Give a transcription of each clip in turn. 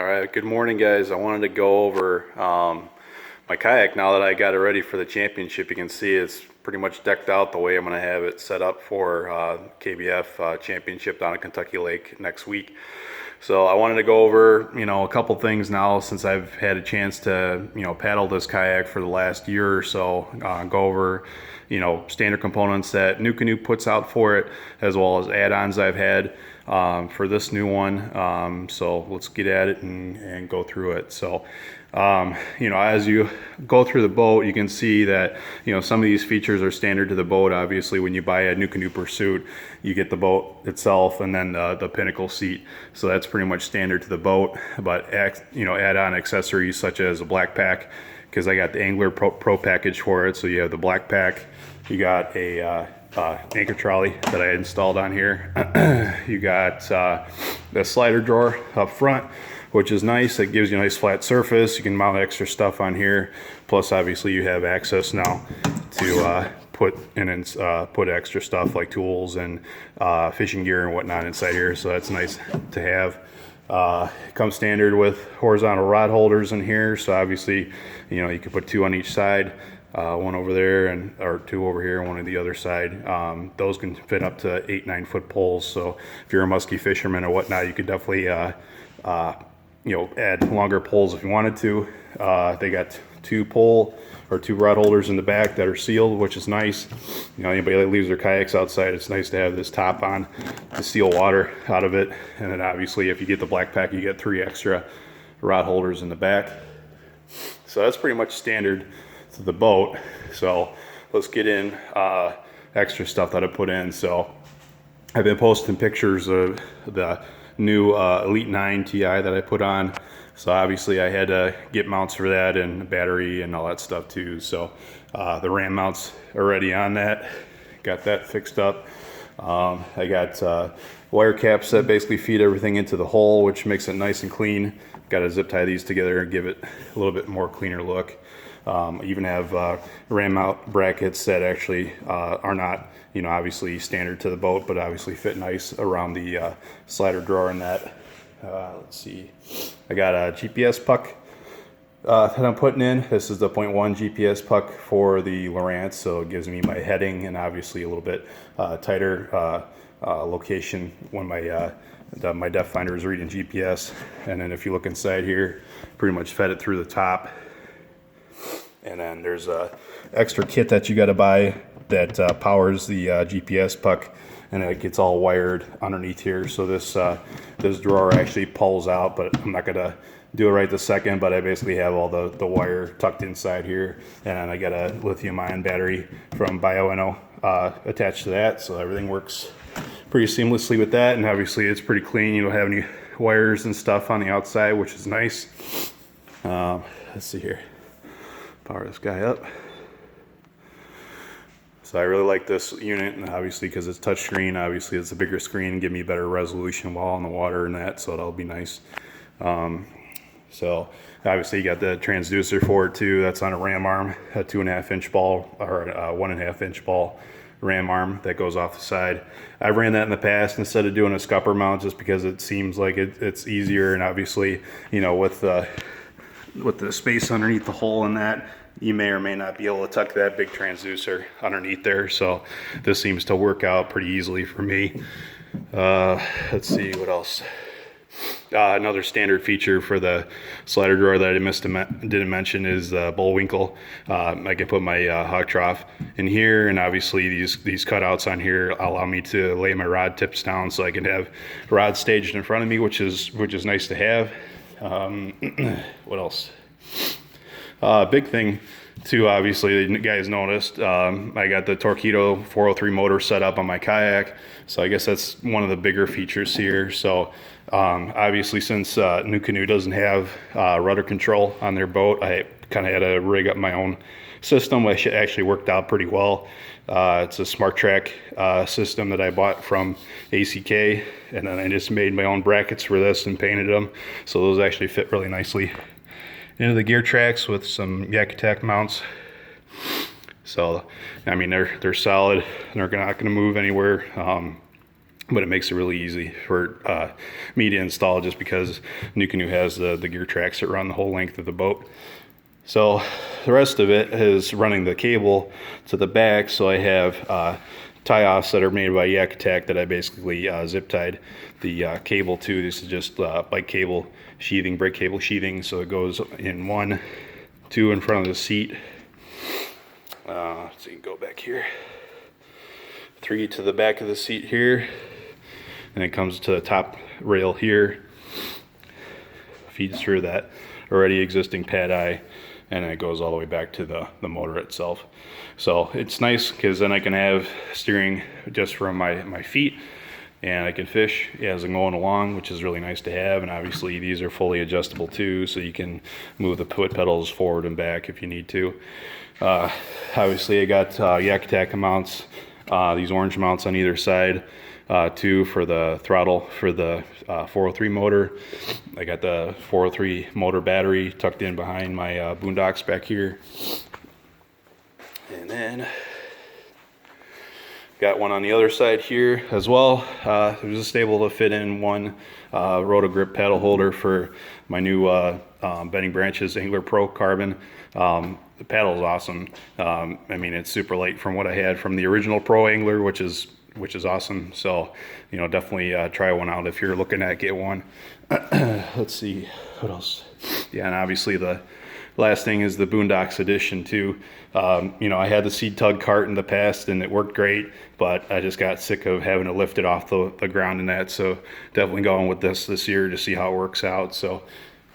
All right, good morning, guys. I wanted to go over my kayak now that I got it ready for the championship. You can see it's pretty much decked out the way I'm going to have it set up for KBF championship down at Kentucky Lake next week. So I wanted to go over, a couple things now since I've had a chance to, paddle this kayak for the last year or so. Go over, standard components that NuCanoe puts out for it, as well as add-ons I've had for this new one. So let's get at it and go through it. So, as you go through the boat, you can see that, some of these features are standard to the boat. Obviously, when you buy a NuCanoe Pursuit, you get the boat itself and then the pinnacle seat. So that's pretty much standard to the boat. But, add-on accessories such as a black pack, because I got the Angler Pro package for it. So you have the black pack, you got a anchor trolley that I installed on here. You got the slider drawer up front, which is nice. It gives you a nice flat surface. You can mount extra stuff on here. Plus, obviously, you have access now to put extra stuff like tools and fishing gear and whatnot inside here. So that's nice to have. It comes standard with horizontal rod holders in here. So obviously, you can put two on each side. One over there or two over here and one on the other side. Those can fit up to 8-9 foot poles. So if you're a musky fisherman or whatnot, you could definitely add longer poles if you wanted to. They got two rod holders in the back that are sealed, which is nice. Anybody that leaves their kayaks outside, it's nice to have this top on to seal water out of it. And then obviously if you get the black pack, you get 3 extra rod holders in the back. So that's pretty much standard to the boat. So let's get in extra stuff that I put in. So I've been posting pictures of the new Elite 9 Ti that I put on. So obviously I had to get mounts for that and battery and all that stuff too. So the RAM mounts already on that. Got that fixed up. I got wire caps that basically feed everything into the hole, which makes it nice and clean. Got to zip tie these together and give it a little bit more cleaner look. Even have RAM mount brackets that actually are not, obviously standard to the boat, but obviously fit nice around the slider drawer in that. Let's see, I got a GPS puck that I'm putting in. This is the 0.1 GPS puck for the Lowrance, so it gives me my heading and obviously a little bit tighter location when my depth finder is reading GPS. And then if you look inside here, pretty much fed it through the top. And then there's a extra kit that you got to buy that powers the GPS puck, and it gets all wired underneath here. So this drawer actually pulls out, but I'm not gonna do it right this second. But I basically have all the wire tucked inside here, and then I got a lithium-ion battery from Boonedox attached to that. So everything works pretty seamlessly with that, and obviously it's pretty clean. You don't have any wires and stuff on the outside, which is nice. Let's see here. Power this guy up. So I really like this unit, and obviously because it's touchscreen, obviously it's a bigger screen, give me better resolution while on the water and that, so that'll be nice. So obviously you got the transducer for it too. That's on a ram arm, a 2.5 inch ball or a 1.5 inch ball ram arm that goes off the side. I ran that in the past instead of doing a scupper mount, just because it seems like it's easier, and obviously with the space underneath the hole in that, you may or may not be able to tuck that big transducer underneath there. So this seems to work out pretty easily for me. Let's see what else. Another standard feature for the slider drawer that I didn't mention is the Bullwinkle. I can put my hog trough in here, and obviously these cutouts on here allow me to lay my rod tips down, so I can have rod staged in front of me, which is nice to have. What else? Big thing too, obviously the guys noticed, I got the Torqeedo 403 motor set up on my kayak, so I guess that's one of the bigger features here. So obviously since NuCanoe doesn't have rudder control on their boat, I kind of had to rig up my own system, which actually worked out pretty well. It's a Smart Track system that I bought from ACK, and then I just made my own brackets for this and painted them, so those actually fit really nicely into the gear tracks with some Yakattack mounts. So I mean they're solid, they're not going to move anywhere. but it makes it really easy for me to install, just because NuCanoe has the gear tracks that run the whole length of the boat. So the rest of it is running the cable to the back. So I have tie-offs that are made by Yakattack that I basically zip tied the cable to. This is just bike cable sheathing, brake cable sheathing. So it goes in 1, 2 in front of the seat. So you can go back here. 3 to the back of the seat here. And it comes to the top rail here. Feeds through that already existing pad eye, and it goes all the way back to the motor itself. So it's nice because then I can have steering just from my feet, and I can fish as I'm going along, which is really nice to have. And obviously these are fully adjustable too, so you can move the foot pedals forward and back if you need to. Obviously I got Yakattack mounts, these orange mounts on either side. 2 for the throttle for the 403 motor. I got the 403 motor battery tucked in behind my Boonedox back here. And then got one on the other side here as well. It was just able to fit in one Roto-Grip paddle holder for my new Bending Branches Angler Pro Carbon. The paddle is awesome. I mean, it's super light from what I had from the original Pro Angler, which is awesome. So, you know, definitely try one out if you're looking at get one. Let's see what else. Yeah, and obviously the last thing is the Boonedox edition too. You know, I had the seed tug cart in the past and it worked great, but I just got sick of having it lifted off the ground and that. So definitely going with this year to see how it works out. So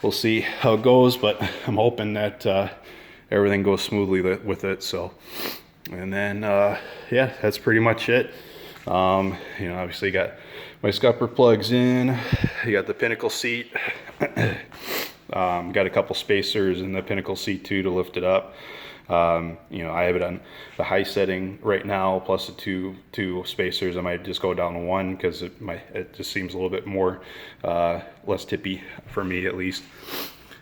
we'll see how it goes, but I'm hoping that everything goes smoothly with it. So, and then yeah, that's pretty much it. You know, obviously got my scupper plugs in. You got the pinnacle seat. Got a couple spacers in the pinnacle seat too to lift it up. You know, I have it on the high setting right now, plus the two spacers. I might just go down to 1 because it just seems a little bit more less tippy for me at least.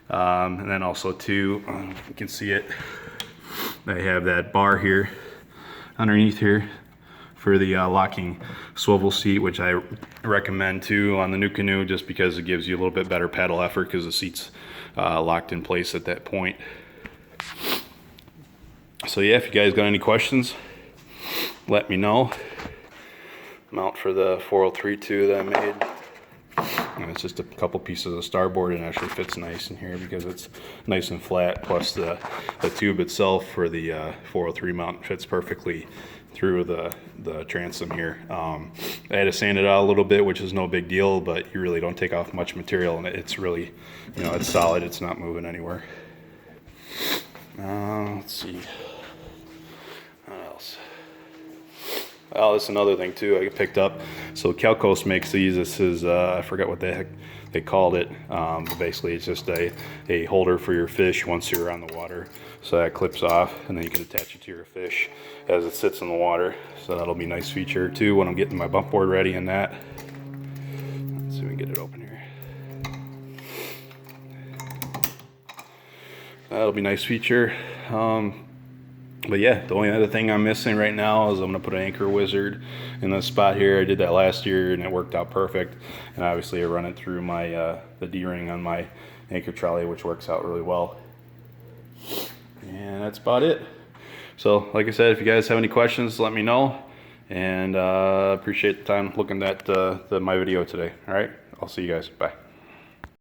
And then also too, you can see it. I have that bar here underneath here for the locking swivel seat, which I recommend too on the NuCanoe, just because it gives you a little bit better paddle effort because the seat's locked in place at that point. So yeah, if you guys got any questions, let me know. Mount for the 403 too that I made. And it's just a couple pieces of starboard, and it actually fits nice in here because it's nice and flat, plus the tube itself for the 403 mount fits perfectly through the transom here. I had to sand it out a little bit, which is no big deal, but you really don't take off much material, and it's really, you know, it's solid. It's not moving anywhere. Let's see. What else? Oh, that's another thing too I picked up. So Kayak.Bass makes these. This is, I forget what the heck they called it. But basically it's just a holder for your fish once you're on the water. So that clips off, and then you can attach it to your fish as it sits in the water. So that'll be a nice feature too when I'm getting my bump board ready and that. Let's see if we can get it open here. That'll be a nice feature. But yeah, the only other thing I'm missing right now is I'm gonna put an anchor wizard in this spot here. I did that last year and it worked out perfect. And obviously I run it through my the D-ring on my anchor trolley, which works out really well. And that's about it. So like I said, if you guys have any questions, let me know. And appreciate the time looking at my video today. All right, I'll see you guys. Bye.